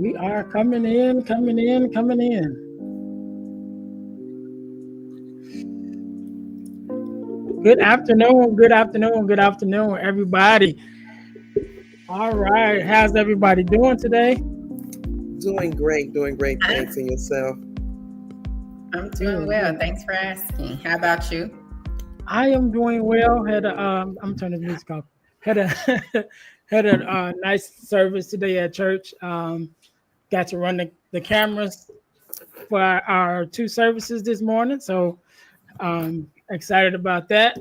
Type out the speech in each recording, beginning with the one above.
We are coming in, coming in, coming in. Good afternoon, good afternoon, good afternoon, everybody. All right, how's everybody doing today? Doing great, doing great. Thanks, and yourself. I'm doing Good, well. good. Thanks for asking. How about you? I am doing well. I'm turning the music off. Had a had a nice service today at church. Got to run the cameras for our two services this morning, so excited about that.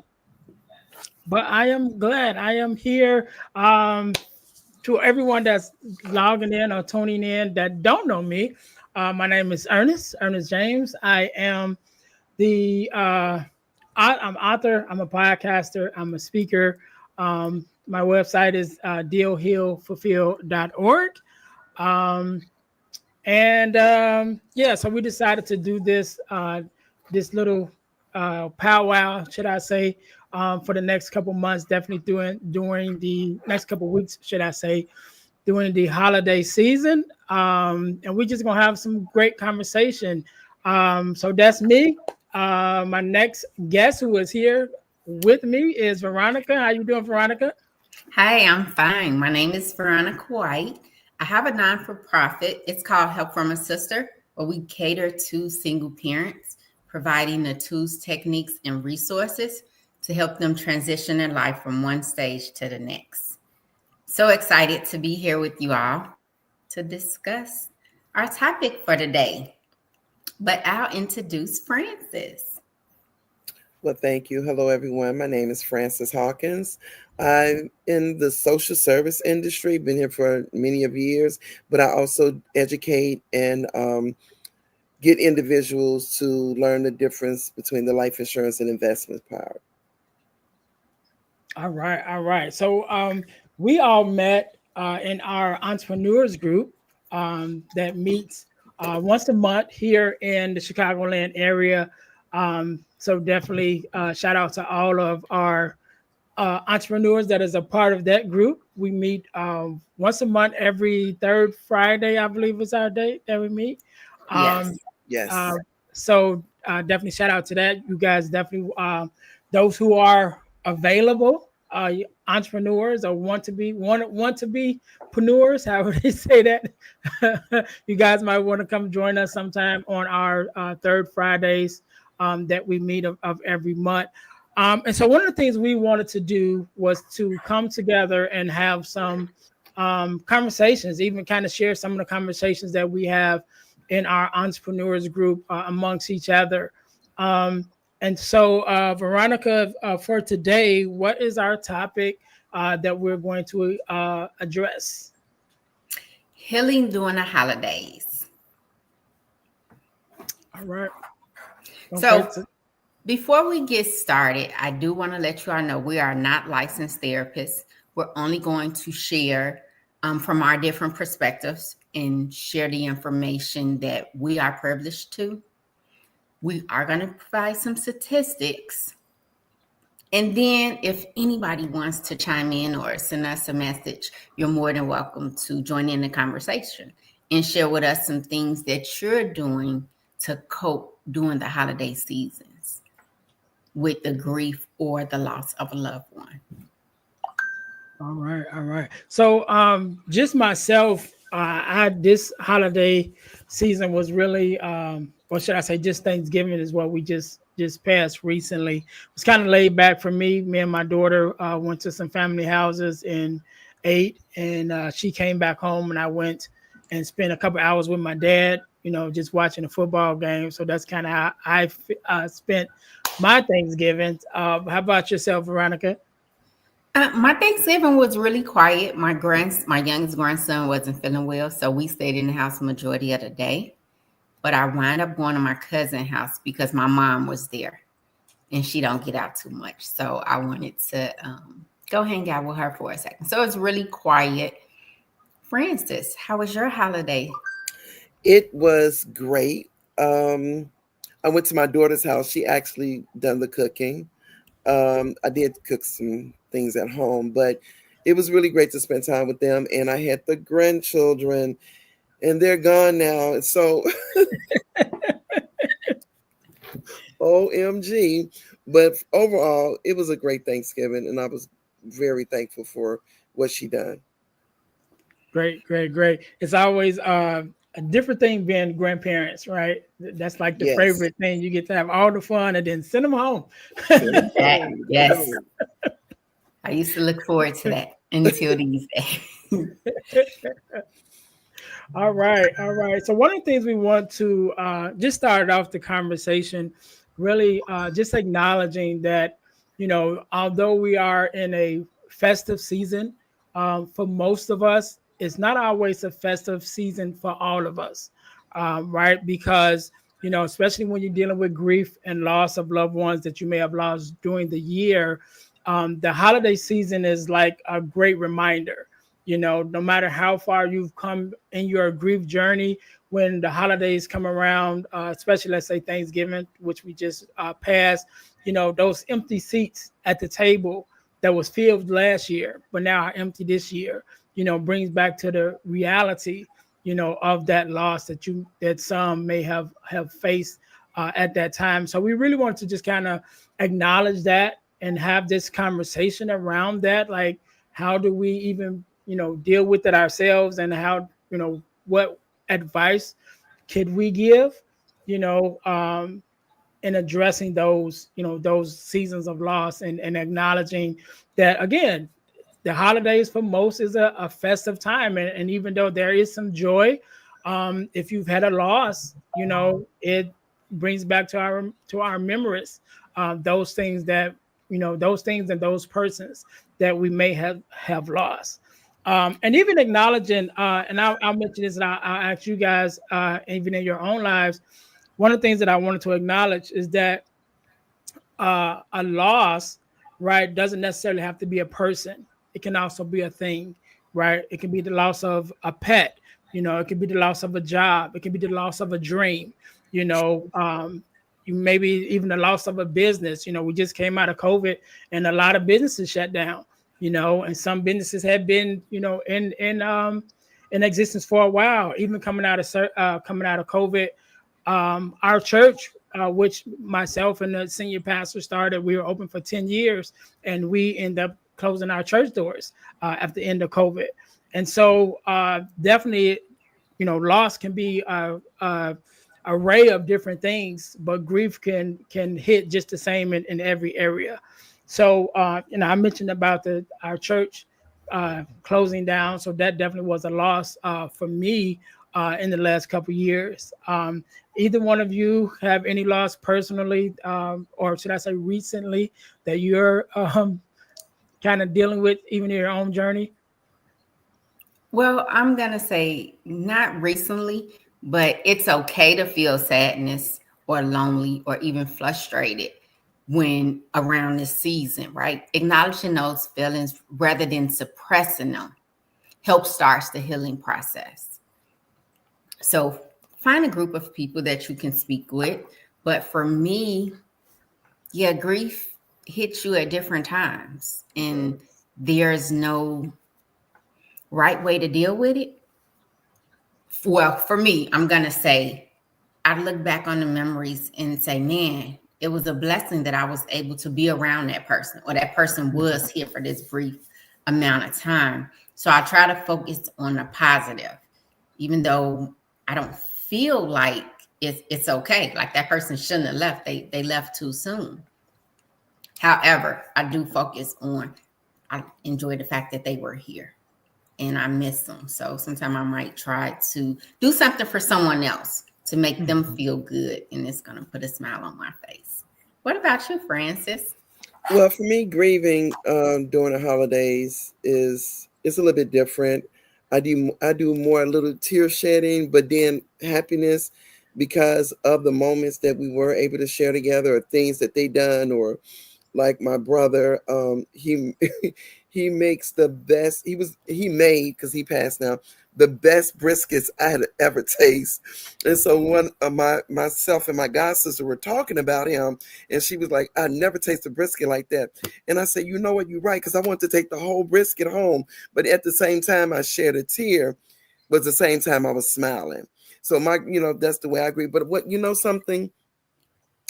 But I am glad I am here. To everyone that's logging in or tuning in that don't know me, my name is Ernest James. I am I'm author, I'm a podcaster, I'm a speaker. My website is dealhealfulfill.org. Um, and so we decided to do this little powwow, should I say, for the next couple months, definitely during the next couple weeks, should I say, during the holiday season. And we're just gonna have some great conversation. So that's me. My next guest who is here with me is Veronica. How you doing, Veronica? Hi, I'm fine. My name is Veronica White. I have a non-for-profit. It's called Help from a Sister, where we cater to single parents, providing the tools, techniques, and resources to help them transition their life from one stage to the next. So excited to be here with you all to discuss our topic for today. But I'll introduce Francis. Well, thank you. Hello, everyone. My name is Frances Hawkins. I'm in the social service industry, been here for many of years, but I also educate and get individuals to learn the difference between the life insurance and investment part. All right, all right. So we all met in our entrepreneurs group that meets once a month here in the Chicagoland area. So definitely shout out to all of our entrepreneurs that is a part of that group. We meet once a month, every third Friday, I believe is our date that we meet. Um, Yes. uh, Yes. so definitely shout out to that. You guys definitely those who are available, entrepreneurs or want to be preneurs, however they say that. You guys might want to come join us sometime on our third Fridays that we meet of every month. And so one of the things we wanted to do was to come together and have some conversations, even kind of share some of the conversations that we have in our entrepreneurs group amongst each other. And so, Veronica, for today, what is our topic that we're going to address? Healing during the holidays. All right. Okay. So, before we get started, I do want to let you all know we are not licensed therapists. We're only going to share from our different perspectives and share the information that we are privileged to. We are going to provide some statistics. And then if anybody wants to chime in or send us a message, you're more than welcome to join in the conversation and share with us some things that you're doing to cope during the holiday seasons with the grief or the loss of a loved one. All right, all right. So, just myself, this holiday season was really, what should I say? Just Thanksgiving is what we just passed recently. It was kind of laid back for me. Me and my daughter went to some family houses and ate, and she came back home, and I went and spent a couple hours with my dad. You know, just watching a football game. So that's kind of how I spent my Thanksgiving. How about yourself, Veronica? My Thanksgiving was really quiet. My youngest grandson wasn't feeling well, so we stayed in the house majority of the day. But I wound up going to my cousin's house because my mom was there, and she don't get out too much. So I wanted to go hang out with her for a second. So it was really quiet. Francis, how was your holiday? It was great. I went to my daughter's house. She actually done the cooking. I did cook some things at home, but it was really great to spend time with them. And I had the grandchildren. and they're gone now. And so, OMG. But overall, it was a great Thanksgiving, and I was very thankful for what she done. Great, great, great. It's always a different thing being grandparents, right? That's like the Yes. favorite thing. You get to have all the fun and then send them home. Send them That, home. Go yes. home. I used to look forward to that until these days. All right, all right. So one of the things we want to just start off the conversation, really just acknowledging that, although we are in a festive season, for most of us, it's not always a festive season for all of us, right? Because especially when you're dealing with grief and loss of loved ones that you may have lost during the year, the holiday season is like a great reminder. No matter how far you've come in your grief journey, when the holidays come around, especially let's say Thanksgiving, which we just passed, those empty seats at the table that was filled last year, but now are empty this year, brings back to the reality, of that loss that some may have faced at that time. So we really want to just kind of acknowledge that and have this conversation around that, like how do we even deal with it ourselves, and how what advice could we give you know in addressing those seasons of loss, and acknowledging that again the holidays for most is a festive time, and even though there is some joy, if you've had a loss, it brings back to our memories those things that those things and those persons that we may have lost, and even acknowledging, and I'll mention this, and I'll ask you guys, even in your own lives, one of the things that I wanted to acknowledge is that a loss, right, doesn't necessarily have to be a person. It can also be a thing, right? It can be the loss of a pet, it can be the loss of a job, it can be the loss of a dream, you know, you maybe even the loss of a business. We just came out of COVID and a lot of businesses shut down, and some businesses have been, in existence for a while, even coming out of COVID. Our church, which myself and the senior pastor started, we were open for 10 years, and we end up closing our church doors at the end of COVID. And so definitely, loss can be a array of different things, but grief can hit just the same in every area. So, I mentioned about our church closing down. So that definitely was a loss for me in the last couple of years. Either one of you have any loss personally, or should I say recently, that you're kind of dealing with even in your own journey? Well, I'm going to say not recently, but it's okay to feel sadness or lonely or even frustrated when around this season, right? Acknowledging those feelings rather than suppressing them helps starts the healing process. So find a group of people that you can speak with. But for me, yeah, grief hits you at different times, and there's no right way to deal with it. Well, for me, I'm going to say, I look back on the memories and say, man, it was a blessing that I was able to be around that person, or that person was here for this brief amount of time. So I try to focus on the positive, even though I don't feel like it's okay. Like that person shouldn't have left. They left too soon. However, I do focus on, I enjoy the fact that they were here and I miss them. So sometimes I might try to do something for someone else to make them feel good, and it's going to put a smile on my face. What about you, Francis? Well, for me, grieving during the holidays is a little bit different. I do more a little tear shedding, but then happiness because of the moments that we were able to share together, or things that they done, or like my brother, he he makes the best. He made, because he passed now, the best briskets I had ever tasted. And so one of myself and my god sister were talking about him, and she was like, "I never tasted brisket like that." And I said, "You know what? You're right, because I want to take the whole brisket home." But at the same time, I shed a tear but at the same time I was smiling. So that's the way I agree. But something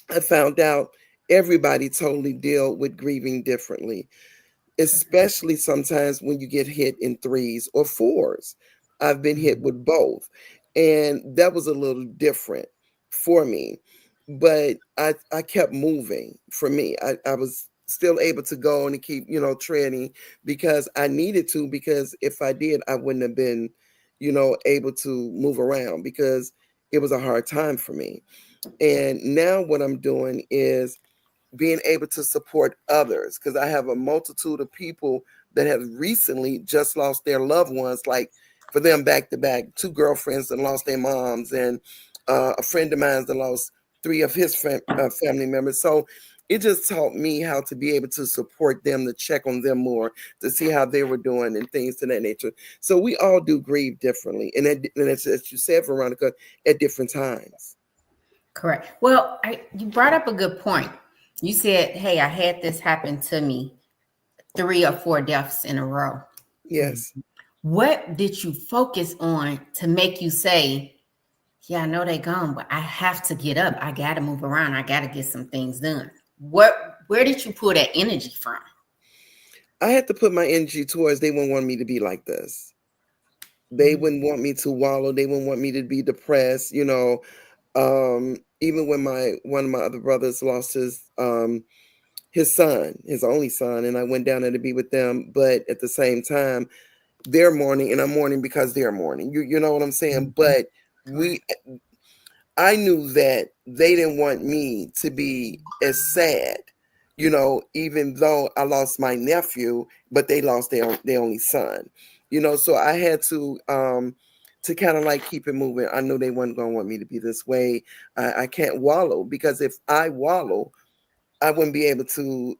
I found out, everybody totally deal with grieving differently, especially sometimes when you get hit in threes or fours. I've been hit with both, and that was a little different for me. But I kept moving. For me, I was still able to go and keep, treading, because I needed to, because if I did, I wouldn't have been, able to move around, because it was a hard time for me. And now what I'm doing is being able to support others, because I have a multitude of people that have recently just lost their loved ones, like for them back to back, two girlfriends that lost their moms, and a friend of mine that lost three of his family members. So it just taught me how to be able to support them, to check on them more, to see how they were doing and things to that nature. So we all do grieve differently, and as you said, Veronica, at different times. Correct. Well, you brought up a good point. You said, hey, I had this happen to me, 3 or 4 deaths in a row. Yes. What did you focus on to make you say, yeah, I know they're gone, but I have to get up. I got to move around. I got to get some things done. Where did you pull that energy from? I had to put my energy towards, they wouldn't want me to be like this. They wouldn't want me to wallow. They wouldn't want me to be depressed. Even when one of my other brothers lost his son, his only son, and I went down there to be with them. But at the same time, they're mourning, and I'm mourning because they're mourning. You know what I'm saying? But I knew that they didn't want me to be as sad, even though I lost my nephew, but they lost their only son, so I had to kind of like keep it moving. I knew they weren't going to want me to be this way. I can't wallow, because if I wallow, I wouldn't be able to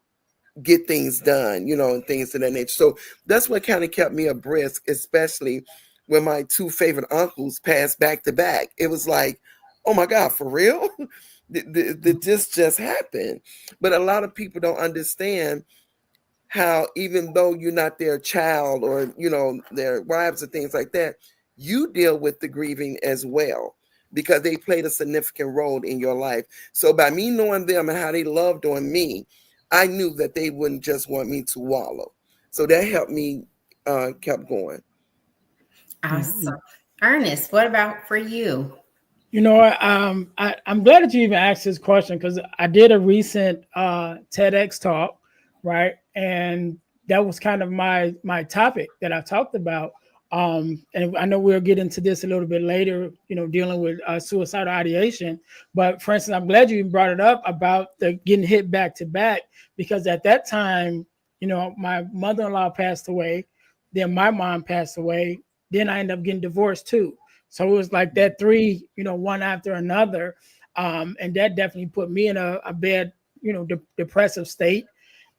get things done, and things of that nature. So that's what kind of kept me abreast, especially when my two favorite uncles passed back to back. It was like, oh my God, for real? Did this just happen? But a lot of people don't understand how, even though you're not their child or, their wives or things like that, you deal with the grieving as well, because they played a significant role in your life. So by me knowing them and how they loved on me, I knew that they wouldn't just want me to wallow. So that helped me kept going. Awesome. Ernest, what about for you? I'm glad that you even asked this question, because I did a recent TEDx talk, right? And that was kind of my topic that I talked about. And I know we'll get into this a little bit later, dealing with suicidal ideation. But for instance, I'm glad you brought it up about the getting hit back to back, because at that time, my mother-in-law passed away, then my mom passed away, then I ended up getting divorced too. So it was like that 3, one after another. And that definitely put me in a bad, depressive state.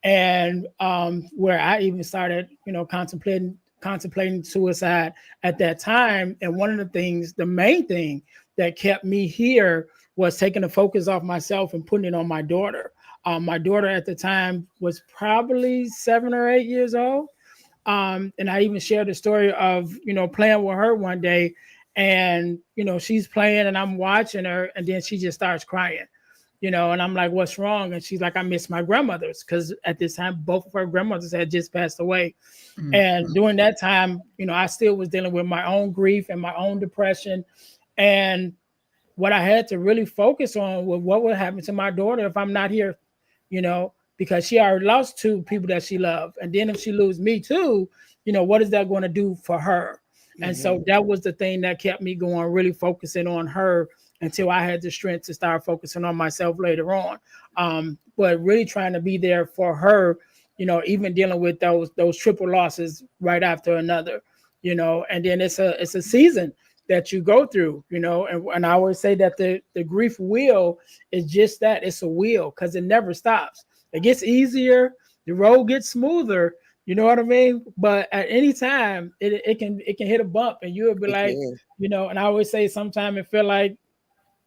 And where I even started, contemplating suicide at that time. And one of the things, the main thing that kept me here, was taking the focus off myself and putting it on my daughter. My daughter at the time was probably 7 or 8 years old. And I even shared the story of, playing with her one day, and, she's playing and I'm watching her, and then she just starts crying, and I'm like, what's wrong? And she's like, I miss my grandmothers, because at this time, both of her grandmothers had just passed away. Mm-hmm. And during that time, I still was dealing with my own grief and my own depression. And what I had to really focus on was what would happen to my daughter if I'm not here, because she already lost 2 people that she loved. And then if she lose me too, what is that going to do for her? And so that was the thing that kept me going, really focusing on her, until I had the strength to start focusing on myself later on. But really trying to be there for her, even dealing with those triple losses right after another, and then it's a season that you go through, and I always say that the grief wheel is just that. It's a wheel, because it never stops. It gets easier, the road gets smoother, you know what I mean? But at any time, it can hit a bump, and you'll be like, and I always say sometimes it feel like,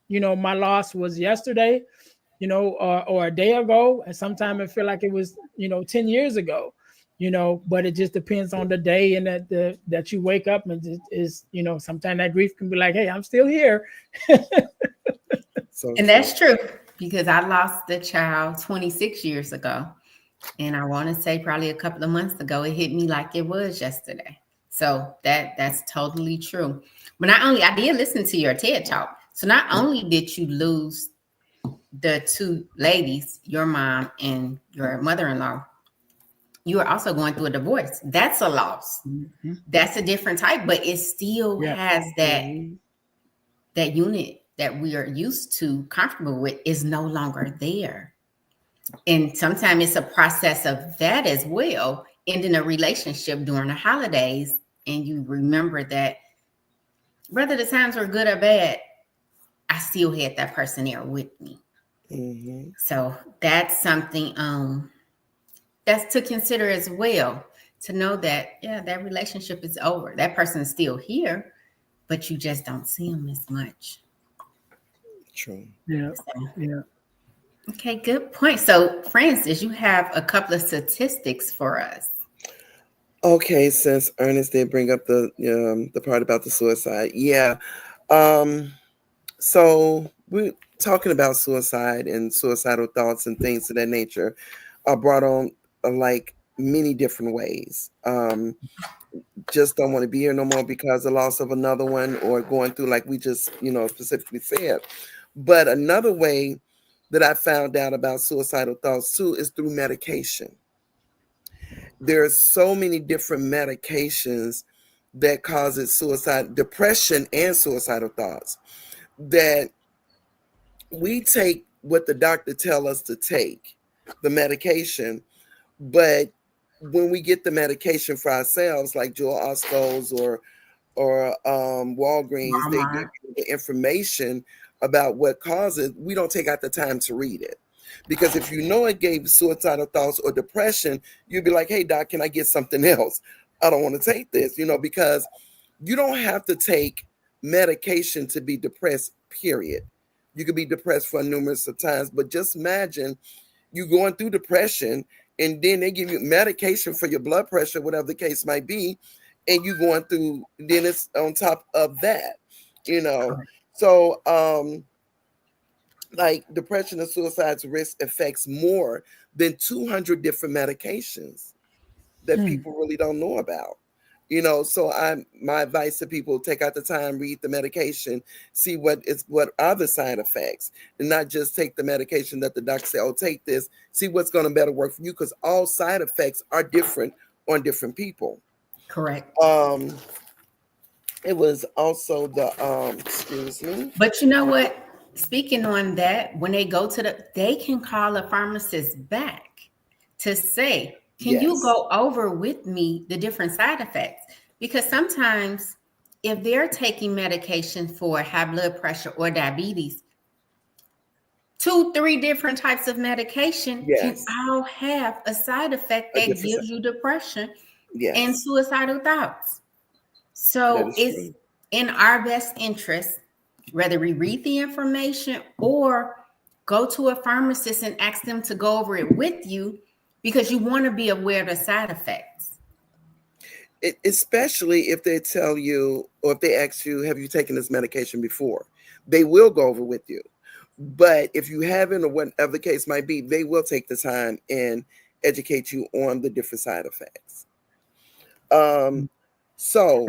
my loss was yesterday, or a day ago, and sometimes it feel like it was, 10 years ago, but it just depends on the day and that you wake up and is, sometimes that grief can be like, hey, I'm still here. So And true. that's true because I lost a child 26 years ago. And I want to say probably a couple of months ago, it hit me like it was yesterday. So that's totally true. But not only I did listen to your TED talk. So not only did you lose the two ladies, your mom and your mother-in-law, you are also going through a divorce. That's a loss. Mm-hmm. That's a different type, but it still has that Mm-hmm. that unit that we are used to, comfortable with, is no longer there. And sometimes it's a process of that as well, ending a relationship during the holidays. And you remember that whether the times were good or bad, I still had that person there with me. Mm-hmm. So that's something that's to consider as well, to know that, yeah, that relationship is over. That person is still here, but you just don't see them as much. True. Yeah. So, Yeah. okay, good point. So, Francis, you have a couple of statistics for us. Okay, since Ernest did bring up the part about the suicide, yeah. Um, so we're talking about suicide and suicidal thoughts and things of that nature are brought on like many different ways. Just don't want to be here no more because of the loss of another one, or going through like we just specifically said. But another way that I found out about suicidal thoughts too is through medication. There are so many different medications that causes suicide, depression, and suicidal thoughts, that we take what the doctor tell us to take, the medication, but when we get the medication for ourselves, like Joel Osco's or Walgreens, they give Walmart. you the information about what causes. We don't take out the time to read it. Because if you know it gave suicidal thoughts or depression, you'd be like, hey, doc, can I get something else? I don't want to take this, because you don't have to take medication to be depressed, period. You could be depressed for numerous of times, but just imagine you going through depression and then they give you medication for your blood pressure, whatever the case might be, and you going through, then it's on top of that, Correct. So like depression and suicide's risk affects more than 200 different medications that Hmm. people really don't know about. So my advice to people: take out the time, read the medication, see what are the side effects, and not just take the medication that the doctor say, oh, take this, see what's going to better work for you, because all side effects are different on different people. Correct. It was also the excuse me. But you know what? Speaking on that, when they go to they can call a pharmacist back to say, can you Yes. go over with me the different side effects? Because sometimes if they're taking medication for high blood pressure or diabetes, 2, 3 different types of medication can Yes. all have a side effect A that different gives you depression and Yes, suicidal thoughts. that So is it's true. in our best interest, whether we read the information or go to a pharmacist and ask them to go over it with you, because you want to be aware of the side effects. Especially if they tell you, or if they ask you, have you taken this medication before? They will go over with you. But if you haven't, or whatever the case might be, they will take the time and educate you on the different side effects. Um, And so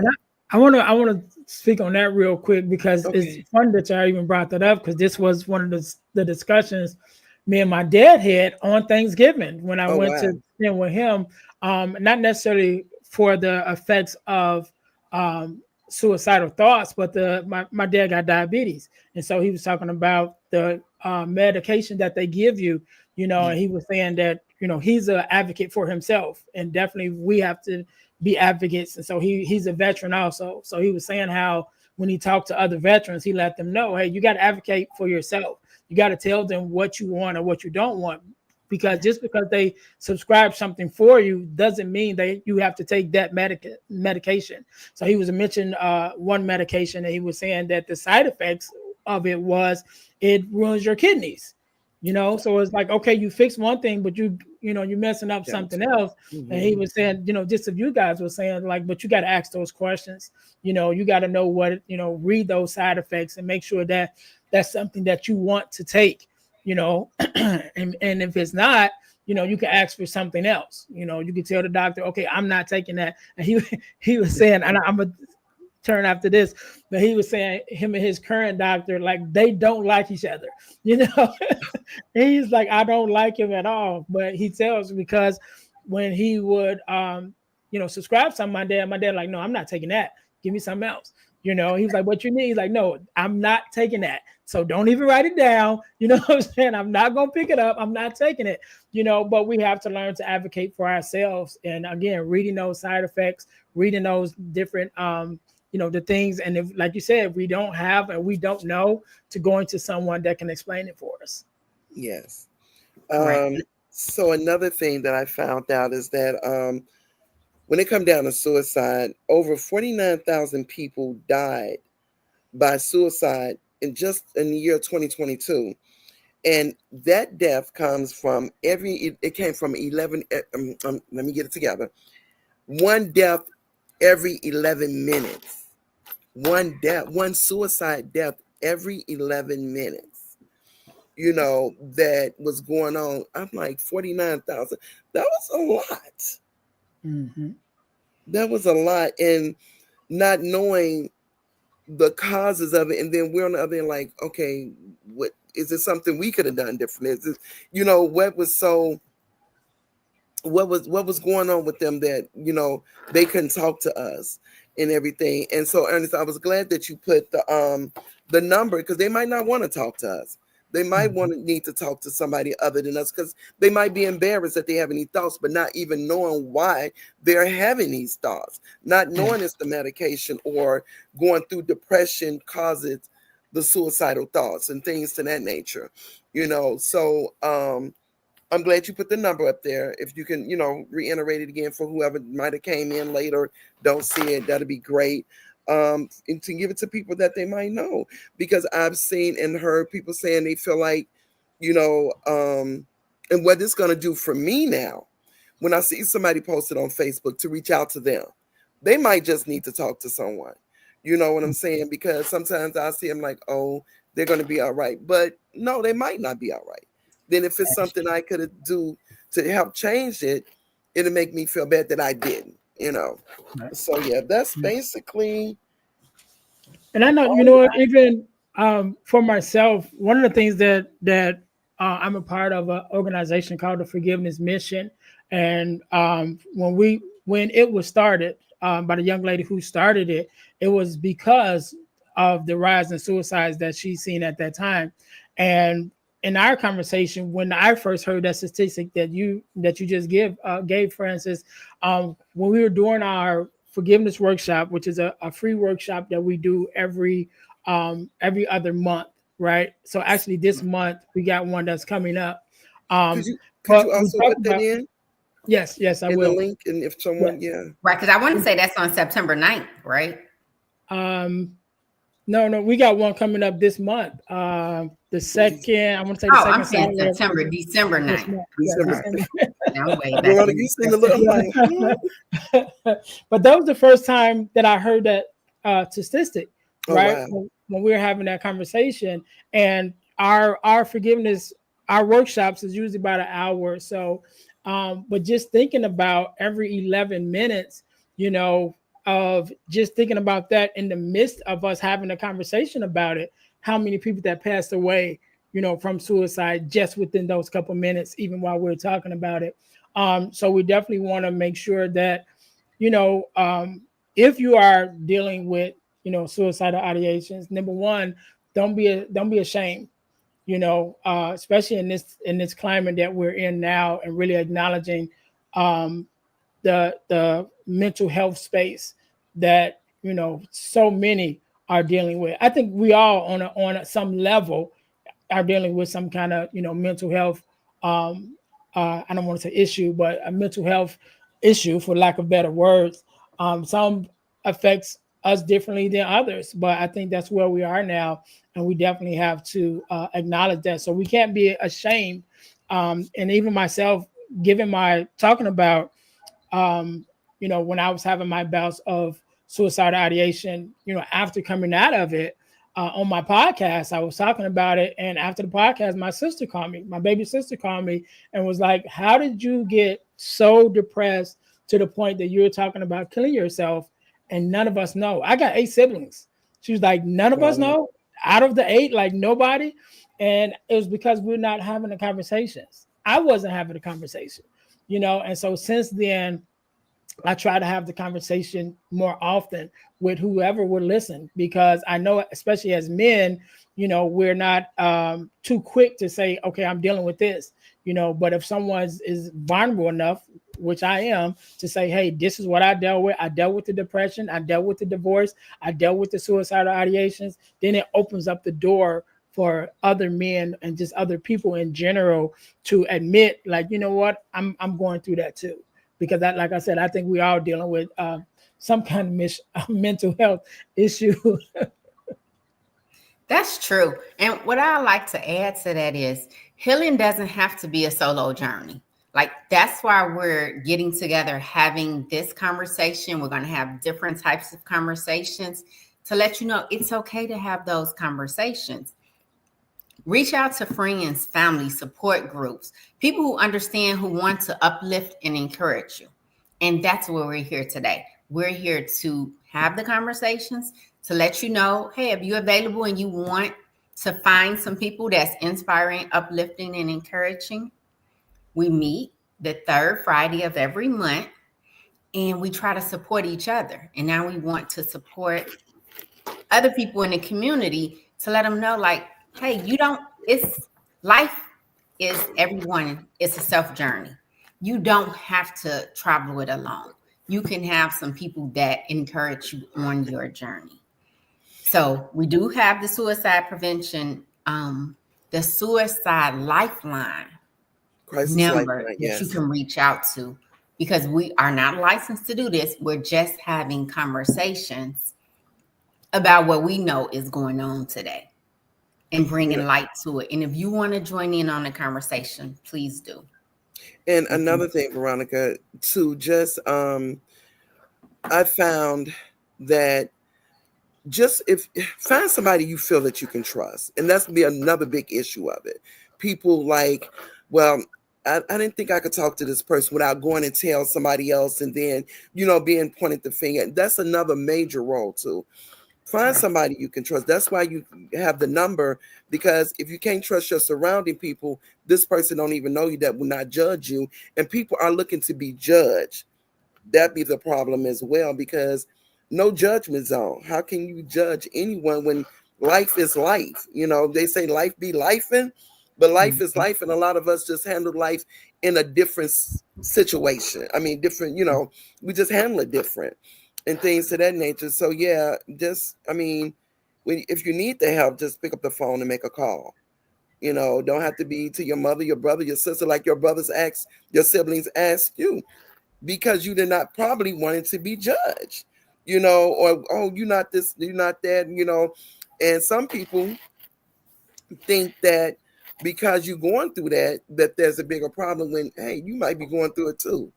I want to speak on that real quick because it's okay. fun that y'all even brought that up, because this was one of the discussions me and my dad had on Thanksgiving when I Oh went wow. to spend with him. Not necessarily for the effects of suicidal thoughts, but my dad got diabetes, and so he was talking about the medication that they give you, and he was saying that he's an advocate for himself, and definitely we have to be advocates. And so he's a veteran also. So he was saying how when he talked to other veterans, he let them know, hey, you got to advocate for yourself. You got to tell them what you want or what you don't want. Because just because they subscribe something for you doesn't mean that you have to take that medication. So he was mentioning one medication, and he was saying that the side effects of it was it ruins your kidneys. So it's like, okay, you fix one thing, but you're messing up Gotcha. something else. And he Mhm. was saying, just if you guys were saying like, but you got to ask those questions. You got to know what, read those side effects and make sure that that's something that you want to take, and if it's not, you can ask for something else. You can tell the doctor, okay, I'm not taking that. And he was saying, and I'm a turn after this, but he was saying him and his current doctor, like they don't like each other, he's like, I don't like him at all. But he tells me because when he would subscribe something, my dad like, no, I'm not taking that. Give me something else. He was like, what you need? He's like, no, I'm not taking that. So don't even write it down. You know what I'm saying? I'm not gonna pick it up. I'm not taking it. But we have to learn to advocate for ourselves. And again, reading those side effects, reading those different the things. And if, like you said, we don't have and we don't know, to going to someone that can explain it for us. Yes. Correct. So another thing that I found out is that when it come down to suicide, over 49,000 people died by suicide in the year 2022. And that death comes from it came from 11, let me get it together. One death every 11 minutes. One suicide death every 11 minutes. That was going on. I'm like 49,000. That was a lot. Mm-hmm. That was a lot. And not knowing the causes of it. And then we're on the other end like, okay, what is it something we could have done differently? Is it, what was going on with them that, they couldn't talk to us and everything. And so, Ernest, I was glad that you put the number, because they might not want to talk to us. They might want to need to talk to somebody other than us, because they might be embarrassed that they have any thoughts, but not even knowing why they're having these thoughts, not knowing it's the medication or going through depression causes the suicidal thoughts and things to that nature, So I'm glad you put the number up there. If you can, reiterate it again for whoever might have came in late or don't see it, that'd be great. And to give it to people that they might know, because I've seen and heard people saying they feel like, and what it's going to do for me now, when I see somebody posted on Facebook, to reach out to them. They might just need to talk to someone. You know what I'm saying? Because sometimes I see them like, oh, they're going to be all right. But no, they might not be all right. Then if it's something I could do to help change it, it'll make me feel bad that I didn't. So yeah, that's basically. And I know, even for myself, one of the things that I'm a part of an organization called the Forgiveness Mission, and when it was started by the young lady who started it, it was because of the rise in suicides that she's seen at that time. And in our conversation, when I first heard that statistic that you just gave, Francis, when we were doing our forgiveness workshop, which is a free workshop that we do every other month, right? So actually, this month we got one that's coming up. Could you could But you we also talk put that about, yes, I in the will. link, and if Yeah. someone, yeah. Right, because I want to say that's on September 9th, right? No, we got one coming up this month. The second, I want to say the Oh, second I'm saying Saturday September, December this 9th. month. Yeah, December. December. I'm way back. Veronica, in you seen the look? I'm like, But that was the first time that I heard that statistic, oh right? wow. When we were having that conversation, and our forgiveness, our workshops is usually about an hour or so. But just thinking about every 11 minutes, of just thinking about that in the midst of us having a conversation about it, how many people that passed away, from suicide just within those couple minutes, even while we're talking about it. So we definitely want to make sure that, if you are dealing with, suicidal ideations, number one, don't be ashamed, especially in this climate that we're in now, and really acknowledging um, the mental health space that so many are dealing with. I think we all some level are dealing with some kind of mental health. I don't want to say issue, but a mental health issue, for lack of better words. Some affects us differently than others, but I think that's where we are now, and we definitely have to acknowledge that. So we can't be ashamed. And even myself, giving my talking about, when I was having my bouts of suicidal ideation, after coming out of it, on my podcast, I was talking about it. And after the podcast, my sister called me, my baby sister called me and was like, how did you get so depressed to the point that you're talking about killing yourself? And none of us know. I got 8 siblings. She was like, none of us Wow. know out of the 8, like nobody. And it was because we're not having the conversations. I wasn't having a conversation, and so since then, I try to have the conversation more often with whoever would listen, because I know, especially as men, we're not too quick to say, okay, I'm dealing with this, but if someone is vulnerable enough, which I am, to say, hey, this is what I dealt with. I dealt with the depression. I dealt with the divorce. I dealt with the suicidal ideations. Then it opens up the door for other men and just other people in general to admit, like, you know what, I'm going through that too, because that, like I said, I think we all dealing with some kind of mental health issue. That's true. And what I like to add to that is healing doesn't have to be a solo journey. Like, that's why we're getting together, having this conversation. We're going to have different types of conversations to let you know it's okay to have those conversations. Reach out to friends, family, support groups, people who understand, who want to uplift and encourage you. And that's where we're here today. We're here to have the conversations, to let you know, hey, if you're available and you want to find some people that's inspiring, uplifting, and encouraging, we meet the third Friday of every month and we try to support each other. And now we want to support other people in the community to let them know, like, hey, life is everyone, it's a self journey. You don't have to travel it alone. You can have some people that encourage you on your journey. So we do have the suicide prevention, the suicide lifeline Crisis number lifeline, that you yes. can reach out to, because we are not licensed to do this. We're just having conversations about what we know is going on today and bringing light to it. And if you want to join in on the conversation, please do. And another thing, Veronica, to just I found that just if find somebody you feel that you can trust, and that's be another big issue of it. People like, well, I didn't think I could talk to this person without going and tell somebody else, and then being pointed the finger. That's another major role too. Find somebody you can trust. That's why you have the number, because if you can't trust your surrounding people, this person don't even know you, that will not judge you, and people are looking to be judged. That be the problem as well, because no judgment zone. How can you judge anyone when life is life? They say life be lifing, but life is life, and a lot of us just handle life in a different situation. I mean, different. We just handle it different and things to that nature. So yeah, just if you need the help, just pick up the phone and make a call. Don't have to be to your mother, your brother, your sister, like your your siblings ask you, because you did not probably wanted to be judged, or, oh, you're not this, you're not that, and some people think that because you're going through that there's a bigger problem, when, hey, you might be going through it too,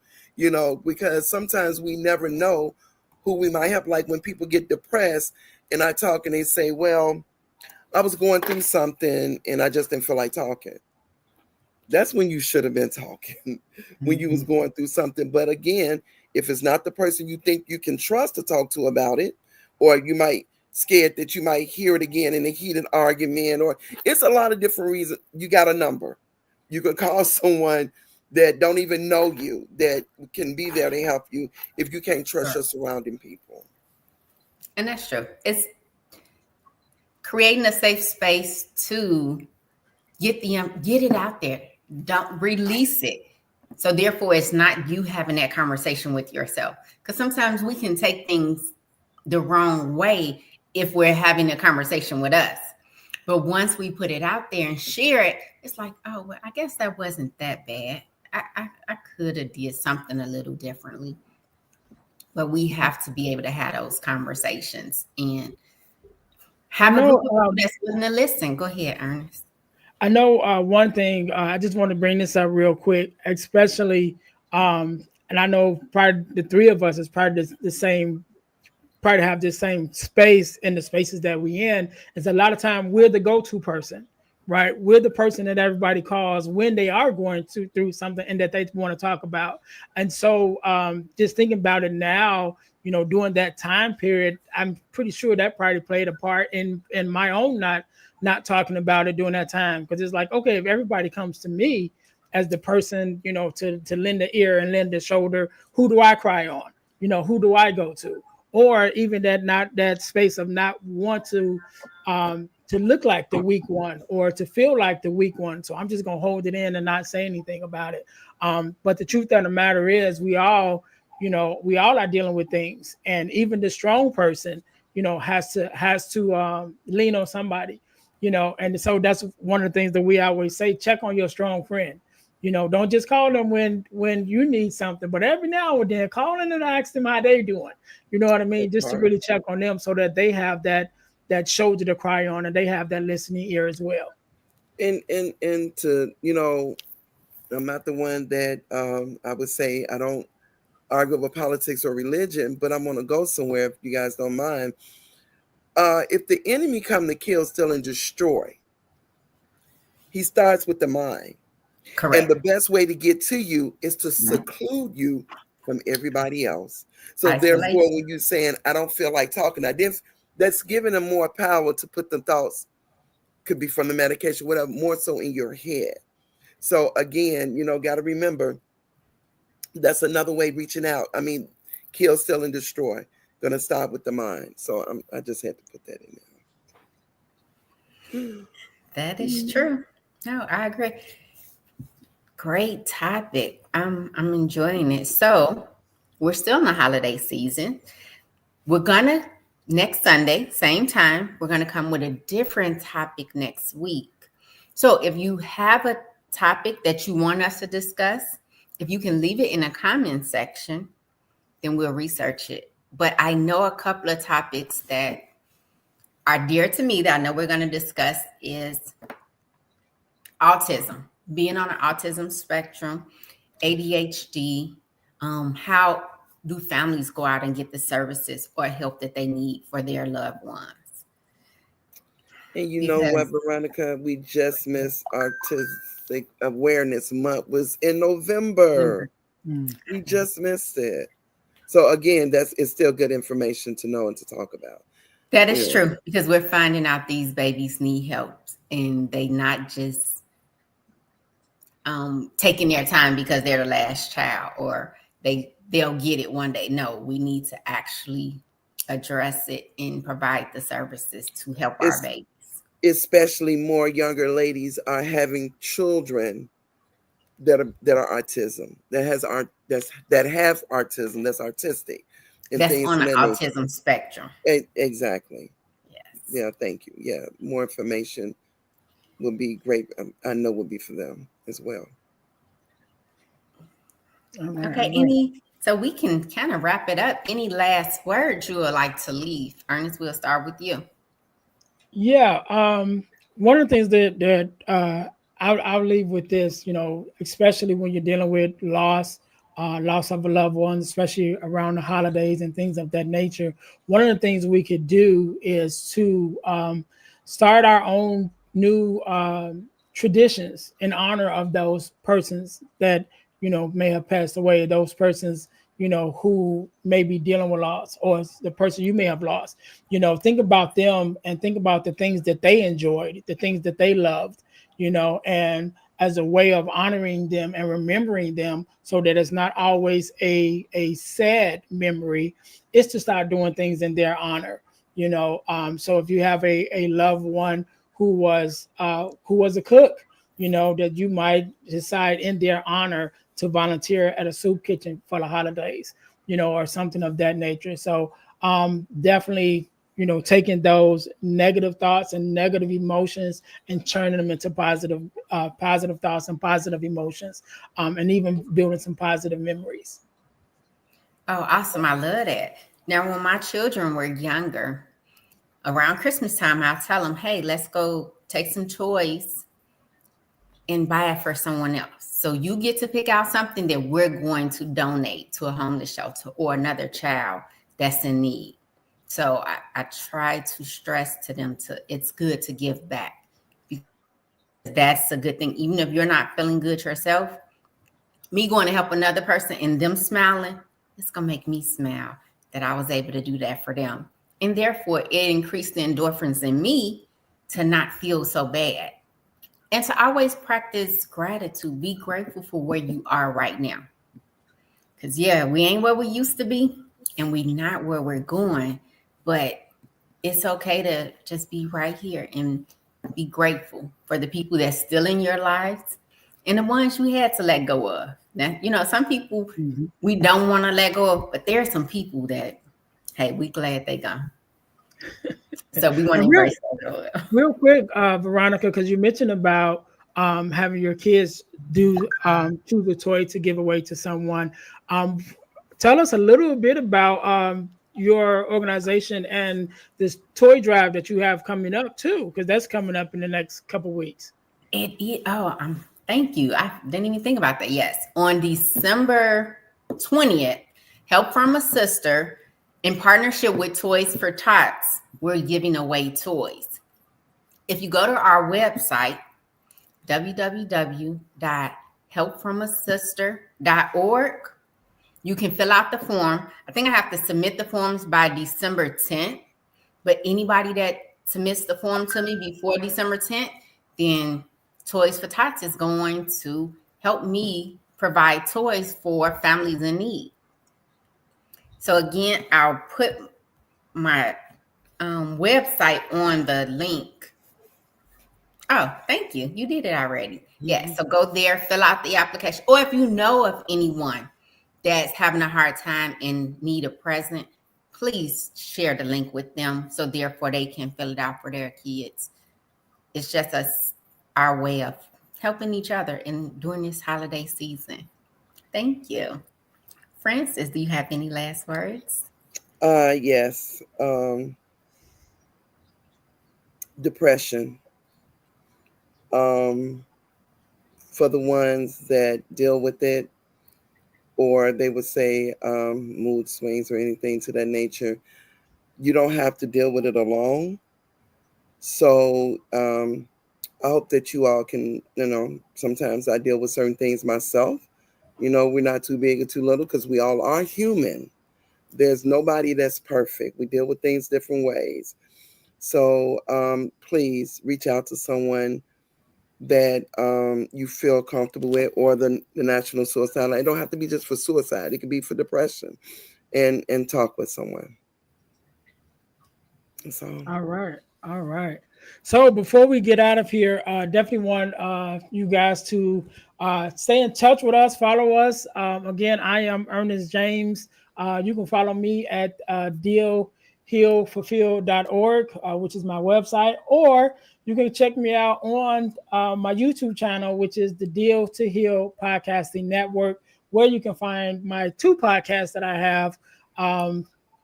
because sometimes we never know who we might help. Like when people get depressed and I talk and they say, well, I was going through something and I just didn't feel like talking. That's when you should have been talking, when you was going through something. But again, if it's not the person you think you can trust to talk to about it, or you might scared that you might hear it again in a heated argument, or it's a lot of different reasons, you got a number. You can call someone that don't even know you, that can be there to help you if you can't trust your surrounding people. And that's true. It's creating a safe space to get it out there. Don't release it. So therefore, it's not you having that conversation with yourself. Because sometimes we can take things the wrong way if we're having a conversation with us. But once we put it out there and share it, it's like, oh, well, I guess that wasn't that bad. I could have did something a little differently. But we have to be able to have those conversations and have a group of people that's willing to listen. Go ahead, Ernest. I know one thing. I just want to bring this up real quick, especially, and I know probably the three of us is probably the same, probably have this same space in the spaces that we in. Is a lot of time we're the go-to person, right? We're the person that everybody calls when they are going to through something and that they want to talk about. And so, just thinking about it now, during that time period, I'm pretty sure that probably played a part in my own not talking about it during that time, because it's like, okay, if everybody comes to me as the person, to lend the ear and lend the shoulder, who do I cry on? Who do I go to? Or even that, not that space of not want to look like the weak one or to feel like the weak one. So I'm just gonna hold it in and not say anything about it. But the truth of the matter is, we all are dealing with things, and even the strong person, has to lean on somebody, and so that's one of the things that we always say: check on your strong friend. Don't just call them when you need something, but every now and then call in and ask them how they doing. You know what I mean? Just to really check on them so that they have that shoulder to cry on and they have that listening ear as well. And to I'm not the one that I would say I don't argue over politics or religion, but I'm gonna go somewhere if you guys don't mind. If the enemy come to kill, steal, and destroy, he starts with the mind. And Correct. the best way to get to you is to seclude you from everybody else. So therefore, Isolation. when you're saying, I don't feel like talking, that's giving them more power to put the thoughts, could be from the medication, whatever, more so in your head. So again, got to remember, that's another way reaching out. I mean, kill, steal, and destroy. Going to start with the mind. So I just had to put that in there. That is true. No, I agree. Great topic. I'm enjoying it. So we're still in the holiday season. We're gonna next Sunday, same time, we're gonna come with a different topic next week. So if you have a topic that you want us to discuss, if you can leave it in a comment section, then we'll research it. But I know a couple of topics that are dear to me that I know we're gonna discuss is autism, being on an autism spectrum, ADHD, how do families go out and get the services or help that they need for their loved ones? And you know what, Veronica, we just missed Autistic Awareness Month was in November. We just missed it. So again, it's still good information to know and to talk about. That is true, because we're finding out these babies need help and they not just taking their time because they're the last child or they'll get it one day. No, we need to actually address it and provide the services to help our babies. Especially more younger ladies are having children that are autism, that have autism, that's artistic, and that's things on the that autism spectrum. Exactly. Yes. Yeah. Thank you. Yeah. More information would be great. I know would be for them as well. Okay. So we can kind of wrap it up. Any last words you would like to leave? Ernest, we'll start with you. Yeah. One of the things that I'll leave with this, especially when you're dealing with loss of a loved one, especially around the holidays and things of that nature. One of the things we could do is to start our own new traditions in honor of those persons that may have passed away, those persons who may be dealing with loss, or the person you may have lost. Think about them and think about the things that they enjoyed, the things that they loved, and as a way of honoring them and remembering them, so that it's not always a sad memory, is to start doing things in their honor. So if you have a loved one who was a cook, that you might decide in their honor to volunteer at a soup kitchen for the holidays, or something of that nature. So definitely, taking those negative thoughts and negative emotions and turning them into positive thoughts and positive emotions, and even building some positive memories. Oh, awesome. I love that. Now, when my children were younger, around Christmas time, I'll tell them, hey, let's go take some toys and buy it for someone else. So you get to pick out something that we're going to donate to a homeless shelter or another child that's in need. So I try to stress to them it's good to give back, because that's a good thing. Even if you're not feeling good yourself, me going to help another person and them smiling, it's going to make me smile that I was able to do that for them. And therefore, it increased the endorphins in me to not feel so bad. And to always practice gratitude. Be grateful for where you are right now. Because, yeah, we ain't where we used to be, and we not where we're going. But it's okay to just be right here and be grateful for the people that's still in your lives and the ones you had to let go of. Now, you know, some people we don't want to let go of, but there are some people that, hey, we glad they gone. So we want to embrace that. Real quick, Veronica, because you mentioned about having your kids do choose a toy to give away to someone. Tell us a little bit about your organization and this toy drive that you have coming up too, because that's coming up in the next couple weeks. Thank you. I didn't even think about that. Yes, on December 20th, Help from a Sister, in partnership with Toys for Tots, we're giving away toys. If you go to our website, www.helpfromasister.org, you can fill out the form. I think I have to submit the forms by December 10th, but anybody that submits the form to me before December 10th, then Toys for Tots is going to help me provide toys for families in need. So again, I'll put my website on the link. Oh, thank you. You did it already. Yeah, so go there, fill out the application. Or if you know of anyone that's having a hard time and need a present, please share the link with them so therefore they can fill it out for their kids. It's just our way of helping each other during this holiday season. Thank you. Francis, do you have any last words? Yes. Depression. For the ones that deal with it, or they would say mood swings or anything to that nature, you don't have to deal with it alone. So I hope that you all can, sometimes I deal with certain things myself. We're not too big or too little because we all are human. There's nobody that's perfect. We deal with things different ways. So please reach out to someone that you feel comfortable with, or the National Suicide Line. It don't have to be just for suicide. It could be for depression, and talk with someone. So. All right. So before we get out of here, definitely want you guys to stay in touch with us, follow us. Again, I am Ernest James. You can follow me at dealhealfulfill.org, which is my website, or you can check me out on my YouTube channel, which is the Deal to Heal Podcasting Network, where you can find my two podcasts that I have.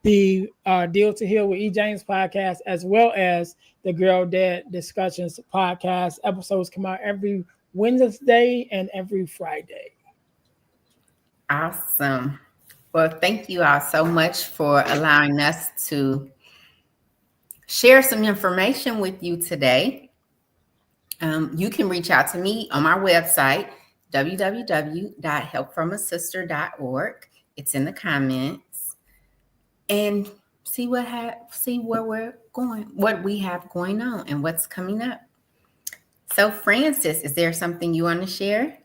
The Deal to Heal with E. James podcast, as well as the Girl Dad Discussions podcast. Episodes come out every Wednesday and every Friday. Awesome. Well, thank you all so much for allowing us to share some information with you today. You can reach out to me on my website, www.helpfromasister.org. It's in the comments. And see where we're going, what we have going on, and what's coming up. So, Francis, is there something you want to share?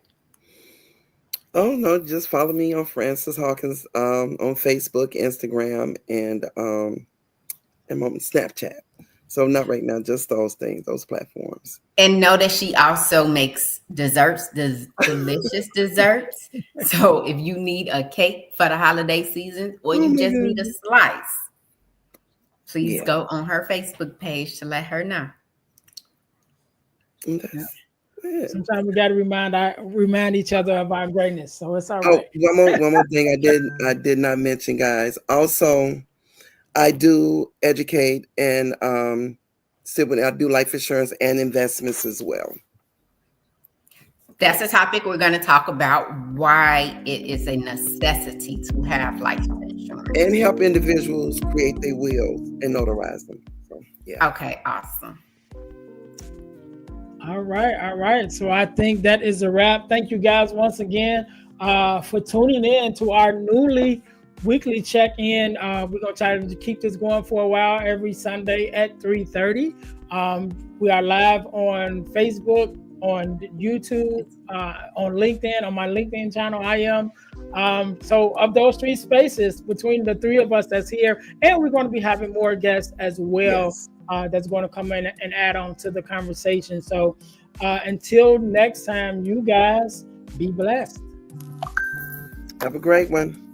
Oh no, just follow me on Francis Hawkins on Facebook, Instagram, and on Snapchat. So not right now, just those things, those platforms. And know that she also makes desserts, delicious desserts. So if you need a cake for the holiday season, or you just need a slice, please go on her Facebook page to let her know. Sometimes we got to remind each other of our greatness, so it's all right. One more thing I did not mention, guys. Also, I do educate and I do life insurance and investments as well. That's a topic we're going to talk about, why it is a necessity to have life insurance. And help individuals create their wills and notarize them. So, yeah. Okay, awesome. All right. So I think that is a wrap. Thank you guys once again for tuning in to our newly weekly check-in. We're gonna try to keep this going for a while every Sunday at 3:30. We are live on Facebook, on YouTube, on LinkedIn, on my LinkedIn channel. I am. So of those three spaces, between the three of us that's here, and we're going to be having more guests as well. Yes. That's going to come in and add on to the conversation. So until next time, you guys be blessed. Have a great one.